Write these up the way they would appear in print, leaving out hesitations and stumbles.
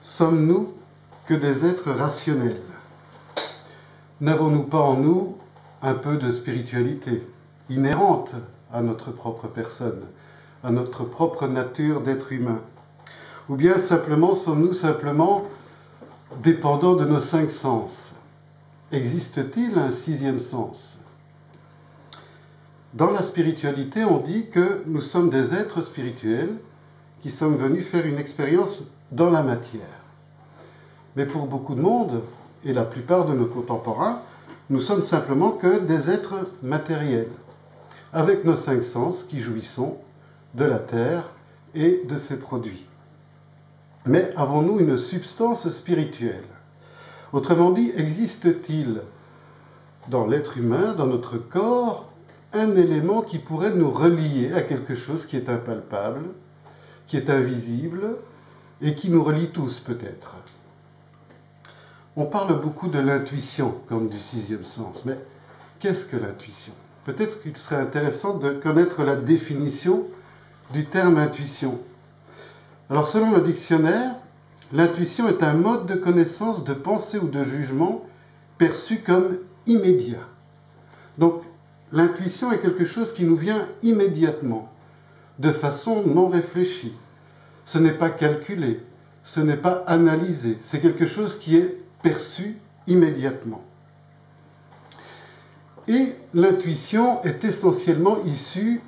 Sommes-nous que des êtres rationnels? N'avons-nous pas en nous un peu de spiritualité inhérente à notre propre personne, à notre propre nature d'être humain? Ou bien sommes-nous simplement dépendants de nos 5 sens? Existe-t-il un 6e sens? Dans la spiritualité, on dit que nous sommes des êtres spirituels qui sommes venus faire une expérience dans la matière. Mais pour beaucoup de monde, et la plupart de nos contemporains, nous sommes simplement que des êtres matériels, avec nos 5 sens qui jouissons de la terre et de ses produits. Mais avons-nous une substance spirituelle? Autrement dit, existe-t-il dans l'être humain, dans notre corps, un élément qui pourrait nous relier à quelque chose qui est impalpable, qui est invisible et qui nous relie tous peut-être? On parle beaucoup de l'intuition comme du 6e sens, mais qu'est-ce que l'intuition? Peut-être qu'il serait intéressant de connaître la définition du terme intuition. Alors selon le dictionnaire, l'intuition est un mode de connaissance, de pensée ou de jugement perçu comme immédiat. Donc l'intuition est quelque chose qui nous vient immédiatement, de façon non réfléchie. Ce n'est pas calculé, ce n'est pas analysé, c'est quelque chose qui est perçu immédiatement. Et l'intuition est essentiellement issue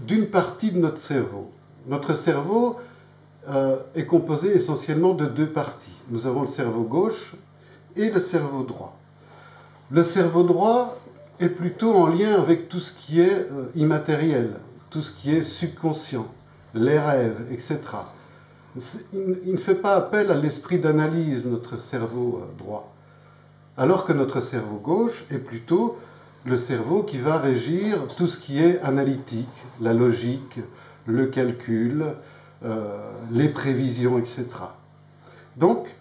d'une partie de notre cerveau. Notre cerveau est composé essentiellement de 2 parties. Nous avons le cerveau gauche et le cerveau droit. Le cerveau droit est plutôt en lien avec tout ce qui est immatériel, tout ce qui est subconscient, les rêves, etc. Il ne fait pas appel à l'esprit d'analyse, notre cerveau droit. Alors que notre cerveau gauche est plutôt le cerveau qui va régir tout ce qui est analytique, la logique, le calcul, les prévisions, etc. Donc,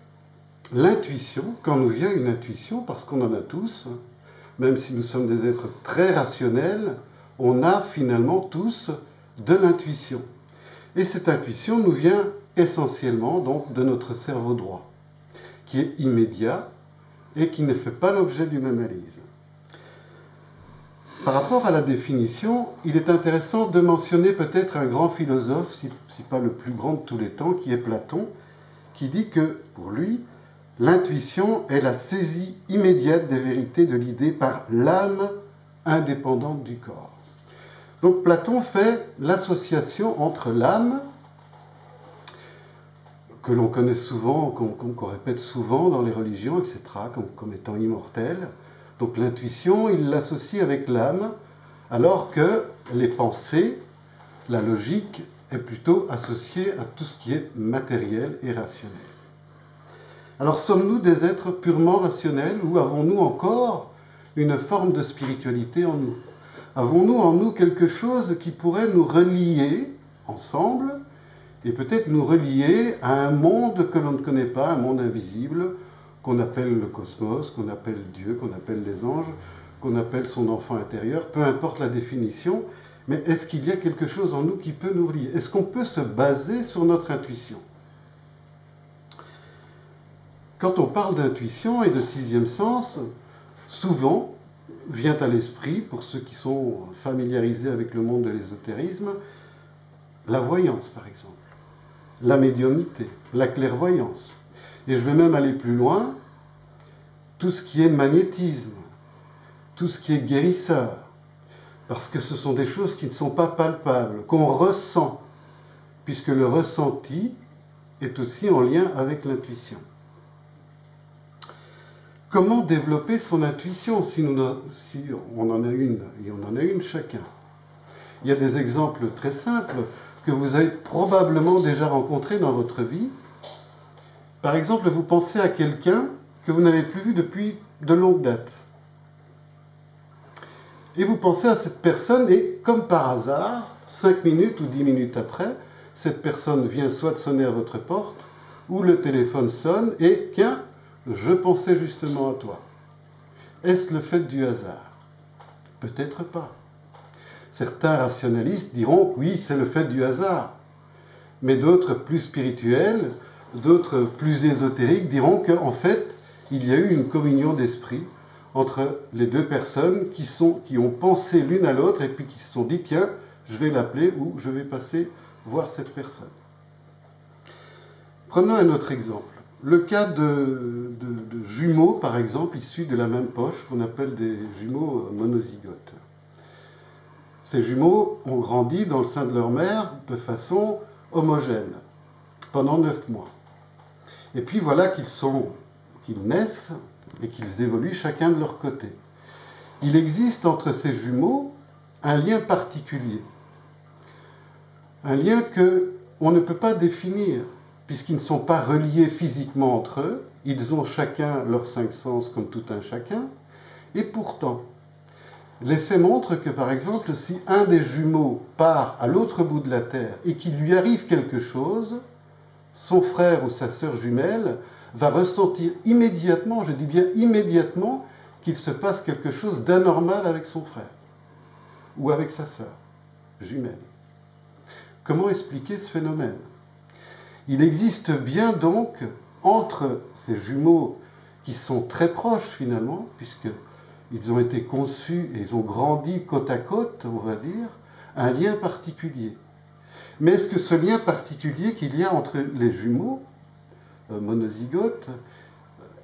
l'intuition, quand nous vient une intuition, parce qu'on en a tous, même si nous sommes des êtres très rationnels, on a finalement tous de l'intuition. Et cette intuition nous vient essentiellement donc de notre cerveau droit, qui est immédiat et qui ne fait pas l'objet d'une analyse. Par rapport à la définition, il est intéressant de mentionner peut-être un grand philosophe, si pas le plus grand de tous les temps, qui est Platon, qui dit que, pour lui, l'intuition est la saisie immédiate des vérités de l'idée par l'âme indépendante du corps. Donc Platon fait l'association entre l'âme, que l'on connaît souvent, qu'on répète souvent dans les religions, etc., comme étant immortelle. Donc l'intuition, il l'associe avec l'âme, alors que les pensées, la logique, est plutôt associée à tout ce qui est matériel et rationnel. Alors sommes-nous des êtres purement rationnels ou avons-nous encore une forme de spiritualité en nous? Avons-nous en nous quelque chose qui pourrait nous relier ensemble et peut-être nous relier à un monde que l'on ne connaît pas, un monde invisible, qu'on appelle le cosmos, qu'on appelle Dieu, qu'on appelle les anges, qu'on appelle son enfant intérieur, peu importe la définition, mais est-ce qu'il y a quelque chose en nous qui peut nous relier? Est-ce qu'on peut se baser sur notre intuition? Quand on parle d'intuition et de 6e sens, souvent vient à l'esprit, pour ceux qui sont familiarisés avec le monde de l'ésotérisme, la voyance par exemple, la médiumnité, la clairvoyance. Et je vais même aller plus loin, tout ce qui est magnétisme, tout ce qui est guérisseur, parce que ce sont des choses qui ne sont pas palpables, qu'on ressent, puisque le ressenti est aussi en lien avec l'intuition. Comment développer son intuition si on en a une, et on en a une chacun? Il y a des exemples très simples que vous avez probablement déjà rencontrés dans votre vie. Par exemple, vous pensez à quelqu'un que vous n'avez plus vu depuis de longues dates. Et vous pensez à cette personne et, comme par hasard, 5 minutes ou 10 minutes après, cette personne vient soit de sonner à votre porte, ou le téléphone sonne et « Tiens, je pensais justement à toi ». Est-ce le fait du hasard? Peut-être pas. Certains rationalistes diront que oui, c'est le fait du hasard. Mais d'autres, plus spirituels, D'autres, plus ésotériques, diront qu'en fait, il y a eu une communion d'esprit entre les deux personnes qui ont pensé l'une à l'autre et puis qui se sont dit, tiens, je vais l'appeler ou je vais passer voir cette personne. Prenons un autre exemple. Le cas de jumeaux, par exemple, issus de la même poche, qu'on appelle des jumeaux monozygotes. Ces jumeaux ont grandi dans le sein de leur mère de façon homogène pendant 9 mois. Et puis voilà qu'ils naissent et qu'ils évoluent chacun de leur côté. Il existe entre ces jumeaux un lien particulier, un lien qu'on ne peut pas définir, puisqu'ils ne sont pas reliés physiquement entre eux, ils ont chacun leurs 5 sens comme tout un chacun, et pourtant, les faits montrent que, par exemple, si un des jumeaux part à l'autre bout de la Terre et qu'il lui arrive quelque chose, son frère ou sa sœur jumelle va ressentir immédiatement, je dis bien immédiatement, qu'il se passe quelque chose d'anormal avec son frère ou avec sa sœur jumelle. Comment expliquer ce phénomène? Il existe bien donc entre ces jumeaux qui sont très proches finalement, puisqu'ils ont été conçus et ils ont grandi côte à côte, on va dire, un lien particulier. Mais est-ce que ce lien particulier qu'il y a entre les jumeaux monozygotes,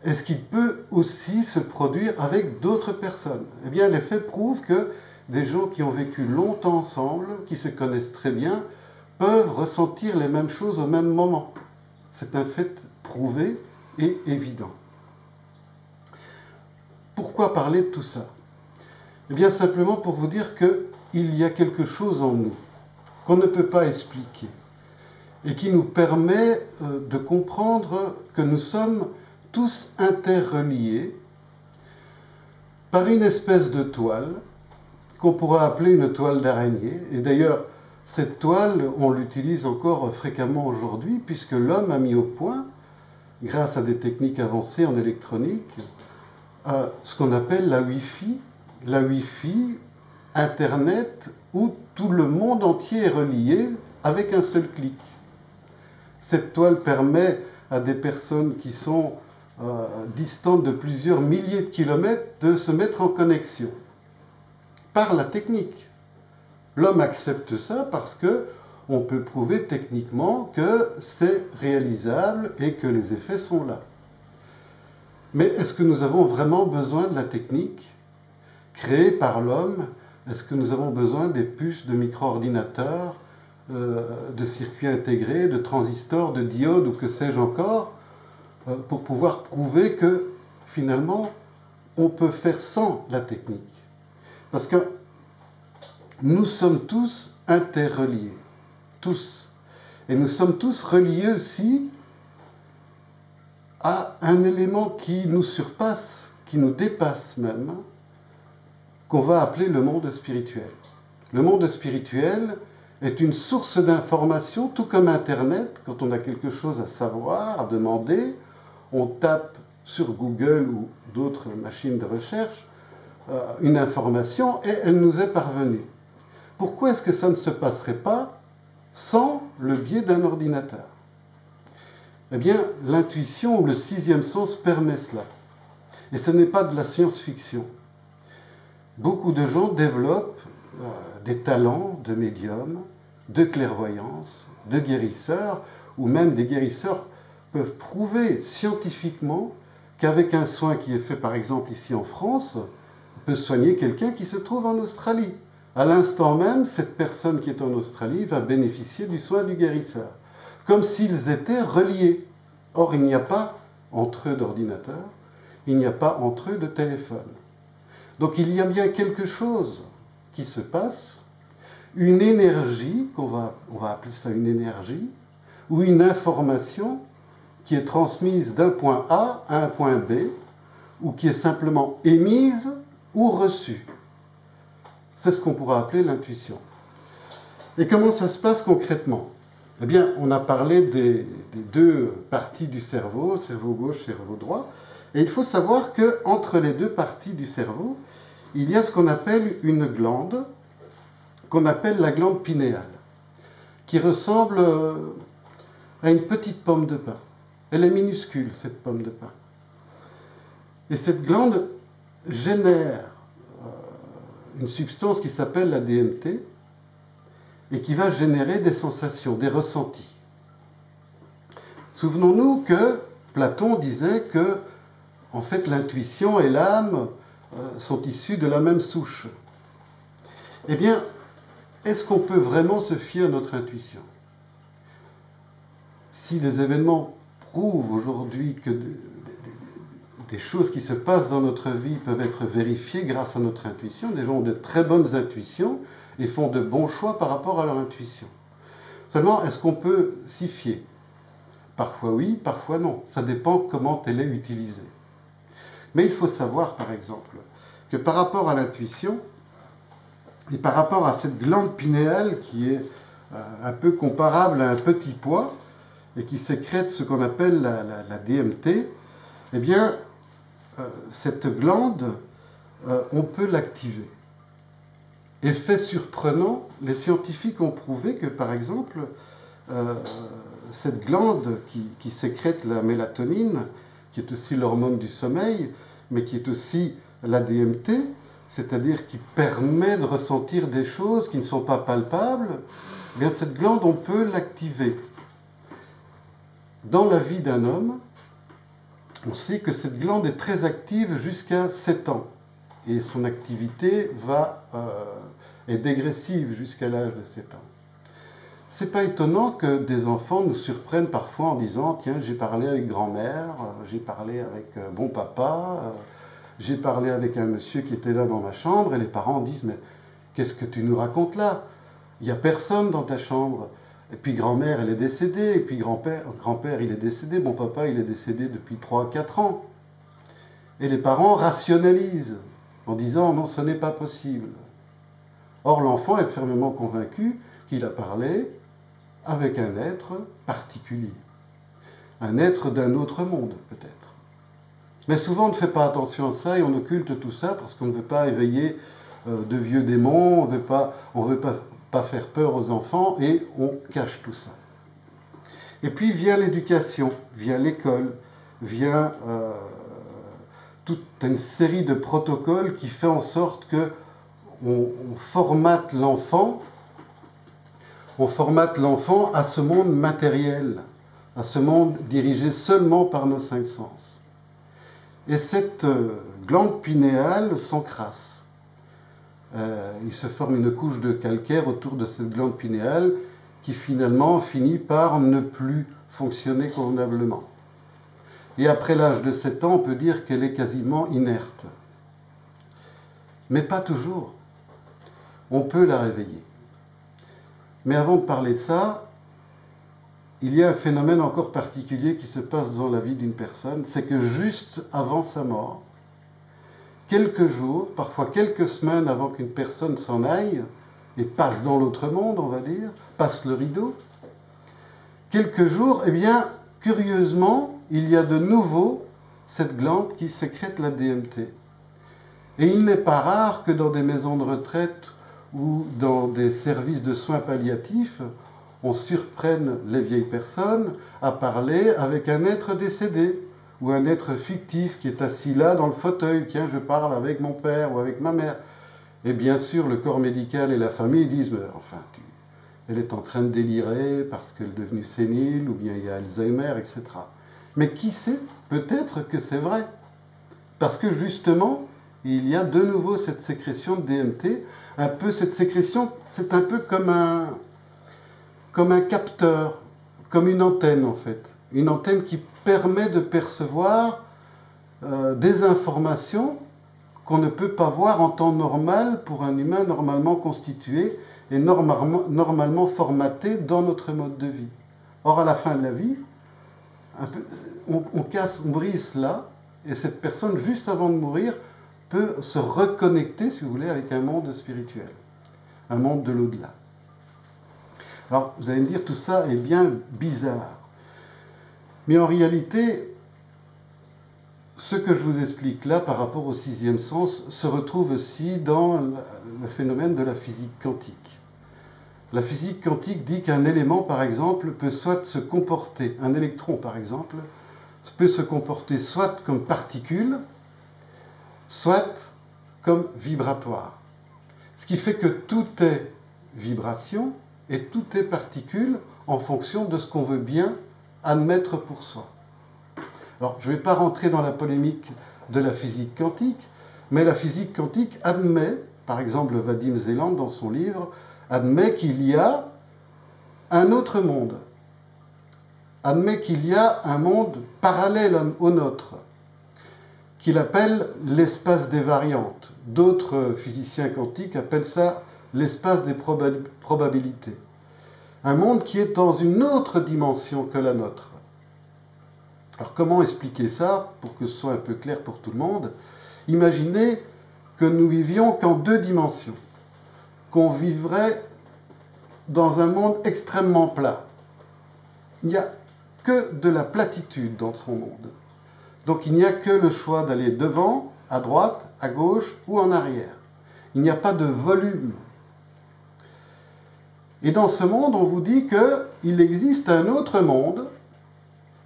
est-ce qu'il peut aussi se produire avec d'autres personnes? Eh bien, les faits prouvent que des gens qui ont vécu longtemps ensemble, qui se connaissent très bien, peuvent ressentir les mêmes choses au même moment. C'est un fait prouvé et évident. Pourquoi parler de tout ça? Eh bien, simplement pour vous dire qu'il y a quelque chose en nous qu'on ne peut pas expliquer et qui nous permet de comprendre que nous sommes tous interreliés par une espèce de toile qu'on pourra appeler une toile d'araignée. Et d'ailleurs, cette toile, on l'utilise encore fréquemment aujourd'hui, puisque l'homme a mis au point, grâce à des techniques avancées en électronique, ce qu'on appelle la Wi-Fi, Internet, où tout le monde entier est relié avec un seul clic. Cette toile permet à des personnes qui sont distantes de plusieurs milliers de kilomètres de se mettre en connexion par la technique. L'homme accepte ça parce qu'on peut prouver techniquement que c'est réalisable et que les effets sont là. Mais est-ce que nous avons vraiment besoin de la technique créée par l'homme? Est-ce que nous avons besoin des puces de micro-ordinateurs, de circuits intégrés, de transistors, de diodes ou que sais-je encore, pour pouvoir prouver que finalement on peut faire sans la technique? Parce que nous sommes tous interreliés, tous. Et nous sommes tous reliés aussi à un élément qui nous surpasse, qui nous dépasse même, qu'on va appeler le monde spirituel. Le monde spirituel est une source d'information, tout comme Internet. Quand on a quelque chose à savoir, à demander, on tape sur Google ou d'autres machines de recherche une information et elle nous est parvenue. Pourquoi est-ce que ça ne se passerait pas sans le biais d'un ordinateur? Eh bien, l'intuition ou le sixième sens permet cela. Et ce n'est pas de la science-fiction. Beaucoup de gens développent des talents de médium, de clairvoyance, de guérisseurs, ou même des guérisseurs peuvent prouver scientifiquement qu'avec un soin qui est fait par exemple ici en France, on peut soigner quelqu'un qui se trouve en Australie. À l'instant même, cette personne qui est en Australie va bénéficier du soin du guérisseur, comme s'ils étaient reliés. Or, il n'y a pas entre eux d'ordinateur, il n'y a pas entre eux de téléphone. Donc il y a bien quelque chose qui se passe, une énergie, on va appeler ça une énergie, ou une information qui est transmise d'un point A à un point B, ou qui est simplement émise ou reçue. C'est ce qu'on pourra appeler l'intuition. Et comment ça se passe concrètement? Eh bien, on a parlé des deux parties du cerveau gauche, cerveau droit, et il faut savoir qu'entre les deux parties du cerveau, il y a ce qu'on appelle une glande, qu'on appelle la glande pinéale, qui ressemble à une petite pomme de pin. Elle est minuscule, cette pomme de pin. Et cette glande génère une substance qui s'appelle la DMT et qui va générer des sensations, des ressentis. Souvenons-nous que Platon disait que, en fait, l'intuition et l'âme sont issues de la même souche. Eh bien, est-ce qu'on peut vraiment se fier à notre intuition? Si les événements prouvent aujourd'hui que des choses qui se passent dans notre vie peuvent être vérifiées grâce à notre intuition, des gens ont de très bonnes intuitions et font de bons choix par rapport à leur intuition. Seulement, est-ce qu'on peut s'y fier? Parfois oui, parfois non. Ça dépend comment elle est utilisée. Mais il faut savoir, par exemple, que par rapport à l'intuition, et par rapport à cette glande pinéale qui est un peu comparable à un petit pois, et qui sécrète ce qu'on appelle la DMT, eh bien, cette glande, on peut l'activer. Effet surprenant, les scientifiques ont prouvé que, par exemple, cette glande qui sécrète la mélatonine, qui est aussi l'hormone du sommeil, mais qui est aussi la DMT, c'est-à-dire qui permet de ressentir des choses qui ne sont pas palpables, eh bien cette glande, on peut l'activer. Dans la vie d'un homme, on sait que cette glande est très active jusqu'à 7 ans. Et son activité est dégressive jusqu'à l'âge de 7 ans. C'est pas étonnant que des enfants nous surprennent parfois en disant « Tiens, j'ai parlé avec grand-mère, j'ai parlé avec bon papa, j'ai parlé avec un monsieur qui était là dans ma chambre. » Et les parents disent « Mais qu'est-ce que tu nous racontes là? Il n'y a personne dans ta chambre. » Et puis grand-mère, elle est décédée, et puis grand-père, il est décédé, bon papa, il est décédé depuis 3-4 ans. Et les parents rationalisent en disant non, ce n'est pas possible. Or, l'enfant est fermement convaincu qu'il a parlé avec un être particulier, un être d'un autre monde, peut-être. Mais souvent, on ne fait pas attention à ça et on occulte tout ça parce qu'on ne veut pas éveiller de vieux démons, on ne veut pas faire peur aux enfants et on cache tout ça. Et puis vient l'éducation, vient l'école, vient toute une série de protocoles qui fait en sorte que on formate l'enfant à ce monde matériel, à ce monde dirigé seulement par nos 5 sens. Et cette glande pinéale s'encrasse. Il se forme une couche de calcaire autour de cette glande pinéale qui finalement finit par ne plus fonctionner convenablement. Et après l'âge de 7 ans, on peut dire qu'elle est quasiment inerte. Mais pas toujours. On peut la réveiller. Mais avant de parler de ça, il y a un phénomène encore particulier qui se passe dans la vie d'une personne, c'est que juste avant sa mort, quelques jours, parfois quelques semaines avant qu'une personne s'en aille et passe dans l'autre monde, on va dire, passe le rideau, quelques jours, eh bien, curieusement, il y a de nouveau cette glande qui sécrète la DMT. Et il n'est pas rare que dans des maisons de retraite ou dans des services de soins palliatifs, on surprenne les vieilles personnes à parler avec un être décédé ou un être fictif qui est assis là dans le fauteuil. Tiens, je parle avec mon père ou avec ma mère. Et bien sûr, le corps médical et la famille disent, mais enfin, elle est en train de délirer parce qu'elle est devenue sénile ou bien il y a Alzheimer, etc. Mais qui sait? Peut-être que c'est vrai. Parce que justement, il y a de nouveau cette sécrétion de DMT. Un peu cette sécrétion, c'est un peu comme un capteur, comme une antenne en fait. Une antenne qui permet de percevoir des informations qu'on ne peut pas voir en temps normal pour un humain normalement constitué et normalement formaté dans notre mode de vie. Or, à la fin de la vie, on brise cela, et cette personne, juste avant de mourir, peut se reconnecter, si vous voulez, avec un monde spirituel, un monde de l'au-delà. Alors, vous allez me dire, tout ça est bien bizarre. Mais en réalité, ce que je vous explique là par rapport au 6e sens se retrouve aussi dans le phénomène de la physique quantique. La physique quantique dit qu'un élément, par exemple, peut soit se comporter, un électron par exemple, peut se comporter soit comme particule, soit comme vibratoire. Ce qui fait que tout est vibration et tout est particule en fonction de ce qu'on veut bien admettre pour soi. Alors, je ne vais pas rentrer dans la polémique de la physique quantique, mais la physique quantique admet, par exemple Vadim Zeland dans son livre, admet qu'il y a un autre monde, admet qu'il y a un monde parallèle au nôtre, qu'il appelle l'espace des variantes. D'autres physiciens quantiques appellent ça l'espace des probabilités. Un monde qui est dans une autre dimension que la nôtre. Alors comment expliquer ça pour que ce soit un peu clair pour tout le monde? Imaginez que nous vivions qu'en 2 dimensions, qu'on vivrait dans un monde extrêmement plat. Il n'y a que de la platitude dans son monde. Donc il n'y a que le choix d'aller devant, à droite, à gauche ou en arrière. Il n'y a pas de volume. Et dans ce monde, on vous dit qu'il existe un autre monde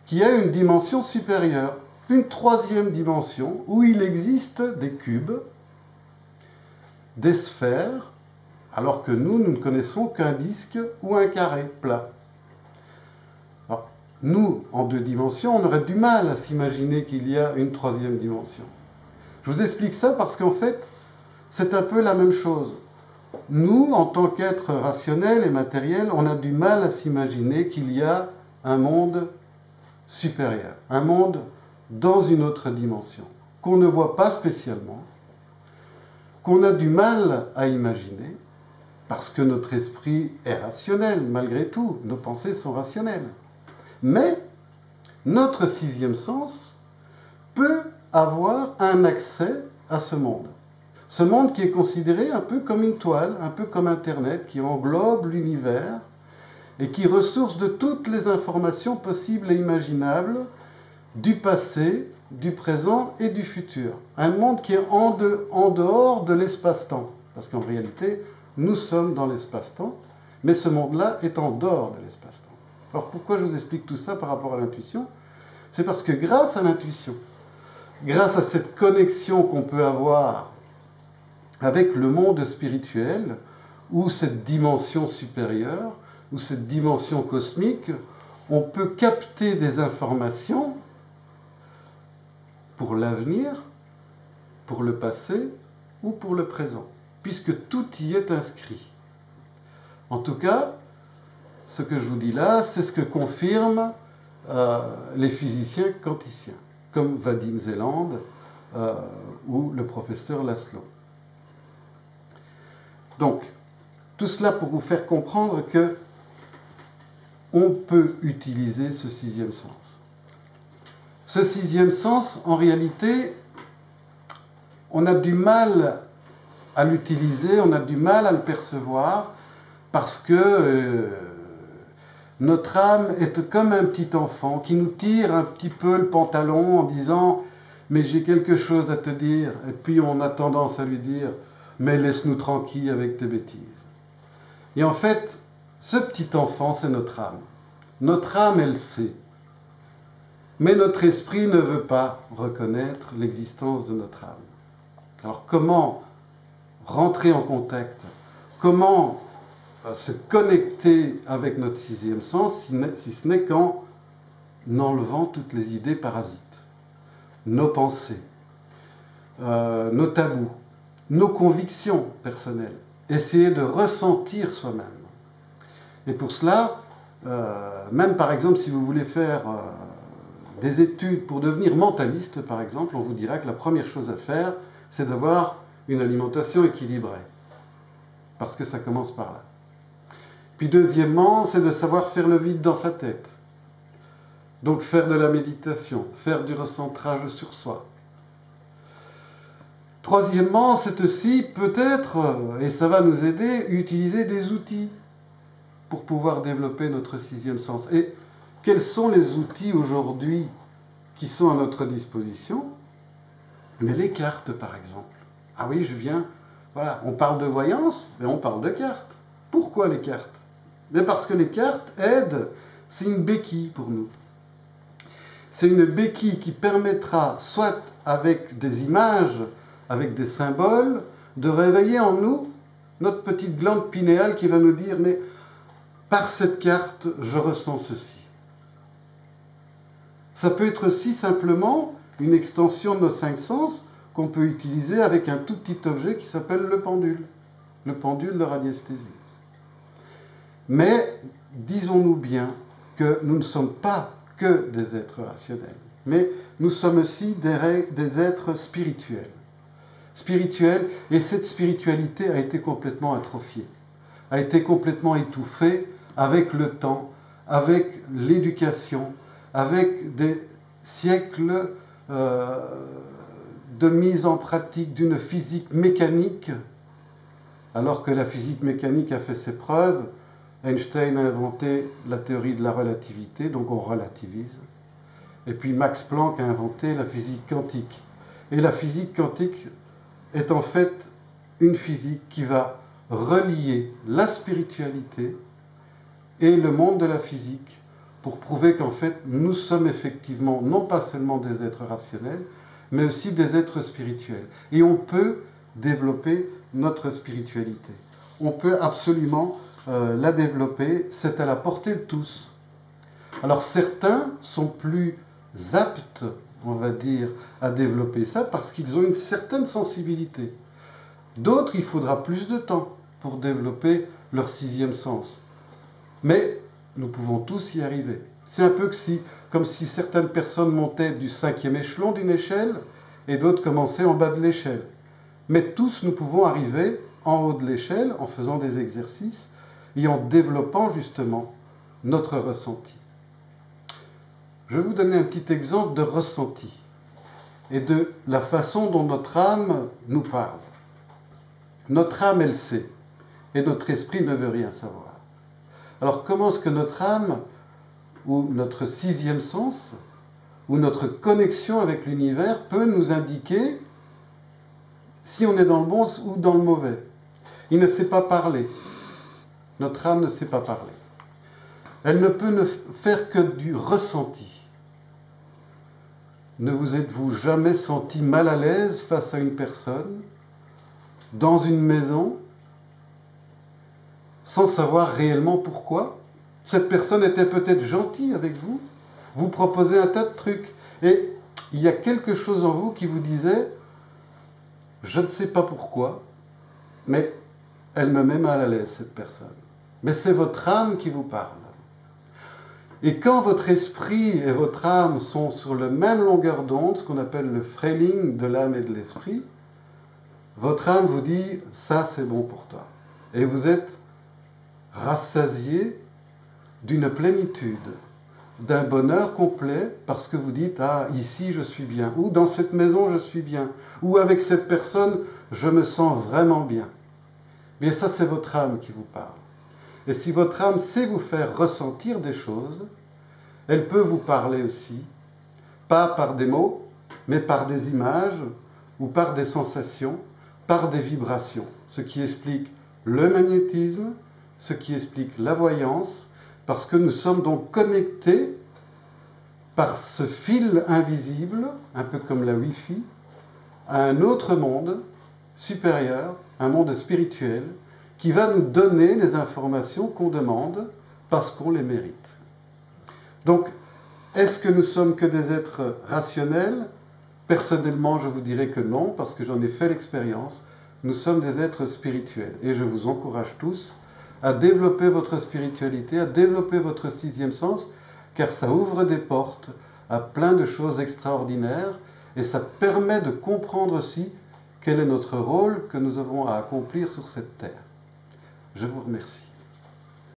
qui a une dimension supérieure, une 3e dimension où il existe des cubes, des sphères, alors que nous ne connaissons qu'un disque ou un carré plat. Alors, nous, en 2 dimensions, on aurait du mal à s'imaginer qu'il y a une 3e dimension. Je vous explique ça parce qu'en fait, c'est un peu la même chose. Nous, en tant qu'êtres rationnels et matériels, on a du mal à s'imaginer qu'il y a un monde supérieur, un monde dans une autre dimension, qu'on ne voit pas spécialement, qu'on a du mal à imaginer, parce que notre esprit est rationnel, malgré tout, nos pensées sont rationnelles. Mais notre 6e sens peut avoir un accès à ce monde. Ce monde qui est considéré un peu comme une toile, un peu comme Internet, qui englobe l'univers et qui ressource de toutes les informations possibles et imaginables du passé, du présent et du futur. Un monde qui est en dehors de l'espace-temps. Parce qu'en réalité, nous sommes dans l'espace-temps, mais ce monde-là est en dehors de l'espace-temps. Alors pourquoi je vous explique tout ça par rapport à l'intuition? C'est parce que grâce à l'intuition, grâce à cette connexion qu'on peut avoir avec le monde spirituel, ou cette dimension supérieure, ou cette dimension cosmique, on peut capter des informations pour l'avenir, pour le passé ou pour le présent, puisque tout y est inscrit. En tout cas, ce que je vous dis là, c'est ce que confirment les physiciens quanticiens, comme Vadim Zeland ou le professeur Laszlo. Donc, tout cela pour vous faire comprendre que on peut utiliser ce 6e sens. Ce 6e sens, en réalité, on a du mal à l'utiliser, on a du mal à le percevoir, parce que notre âme est comme un petit enfant qui nous tire un petit peu le pantalon en disant « mais j'ai quelque chose à te dire », et puis on a tendance à lui dire « mais laisse-nous tranquille avec tes bêtises ». Et en fait, ce petit enfant, c'est notre âme. Notre âme, elle sait. Mais notre esprit ne veut pas reconnaître l'existence de notre âme. Alors comment rentrer en contact? Comment se connecter avec notre 6e sens, si ce n'est qu'en enlevant toutes les idées parasites, nos pensées, nos tabous, nos convictions personnelles. Essayer de ressentir soi-même. Et pour cela, même par exemple si vous voulez faire des études pour devenir mentaliste, par exemple, on vous dira que la première chose à faire, c'est d'avoir une alimentation équilibrée. Parce que ça commence par là. Puis deuxièmement, c'est de savoir faire le vide dans sa tête. Donc faire de la méditation, faire du recentrage sur soi. Troisièmement, c'est aussi peut-être, et ça va nous aider, utiliser des outils pour pouvoir développer notre 6e sens. Et quels sont les outils aujourd'hui qui sont à notre disposition? Mais les cartes, par exemple. Ah oui, voilà, on parle de voyance, mais on parle de cartes. Pourquoi les cartes? Mais parce que les cartes aident, c'est une béquille pour nous. C'est une béquille qui permettra, soit avec des images, avec des symboles, de réveiller en nous notre petite glande pinéale qui va nous dire « mais par cette carte, je ressens ceci ». Ça peut être aussi simplement une extension de nos 5 sens qu'on peut utiliser avec un tout petit objet qui s'appelle le pendule de radiesthésie. Mais disons-nous bien que nous ne sommes pas que des êtres rationnels, mais nous sommes aussi des êtres spirituels. Et cette spiritualité a été complètement atrophiée, a été complètement étouffée avec le temps, avec l'éducation, avec des siècles de mise en pratique d'une physique mécanique, alors que la physique mécanique a fait ses preuves. Einstein a inventé la théorie de la relativité, donc on relativise. Et puis Max Planck a inventé la physique quantique. Et la physique quantique est en fait une physique qui va relier la spiritualité et le monde de la physique pour prouver qu'en fait nous sommes effectivement non pas seulement des êtres rationnels, mais aussi des êtres spirituels. Et on peut développer notre spiritualité. On peut absolument la développer, c'est à la portée de tous. Alors certains sont plus aptes, on va dire, à développer ça parce qu'ils ont une certaine sensibilité. D'autres, il faudra plus de temps pour développer leur 6e sens. Mais nous pouvons tous y arriver. C'est un peu comme si certaines personnes montaient du 5e échelon d'une échelle et d'autres commençaient en bas de l'échelle. Mais tous, nous pouvons arriver en haut de l'échelle en faisant des exercices et en développant justement notre ressenti. Je vais vous donner un petit exemple de ressenti et de la façon dont notre âme nous parle. Notre âme, elle sait, et notre esprit ne veut rien savoir. Alors comment est-ce que notre âme, ou notre 6e sens, ou notre connexion avec l'univers peut nous indiquer si on est dans le bon ou dans le mauvais? Il ne sait pas parler. Notre âme ne sait pas parler. Elle ne peut ne faire que du ressenti. Ne vous êtes-vous jamais senti mal à l'aise face à une personne, dans une maison, sans savoir réellement pourquoi? Cette personne était peut-être gentille avec vous, vous proposez un tas de trucs, et il y a quelque chose en vous qui vous disait « je ne sais pas pourquoi, mais elle me met mal à l'aise, cette personne ». Mais c'est votre âme qui vous parle. Et quand votre esprit et votre âme sont sur la même longueur d'onde, ce qu'on appelle le freiling de l'âme et de l'esprit, votre âme vous dit « ça c'est bon pour toi ». Et vous êtes rassasié d'une plénitude, d'un bonheur complet, parce que vous dites « ah, ici je suis bien », ou « dans cette maison je suis bien », ou « avec cette personne je me sens vraiment bien ». Mais ça c'est votre âme qui vous parle. Et si votre âme sait vous faire ressentir des choses, elle peut vous parler aussi, pas par des mots, mais par des images ou par des sensations, par des vibrations, ce qui explique le magnétisme, ce qui explique la voyance, parce que nous sommes donc connectés par ce fil invisible, un peu comme la Wi-Fi, à un autre monde supérieur, un monde spirituel, qui va nous donner les informations qu'on demande parce qu'on les mérite. Donc, est-ce que nous sommes que des êtres rationnels? Personnellement, je vous dirais que non, parce que j'en ai fait l'expérience. Nous sommes des êtres spirituels. Et je vous encourage tous à développer votre spiritualité, à développer votre 6e sens, car ça ouvre des portes à plein de choses extraordinaires et ça permet de comprendre aussi quel est notre rôle que nous avons à accomplir sur cette terre. Je vous remercie.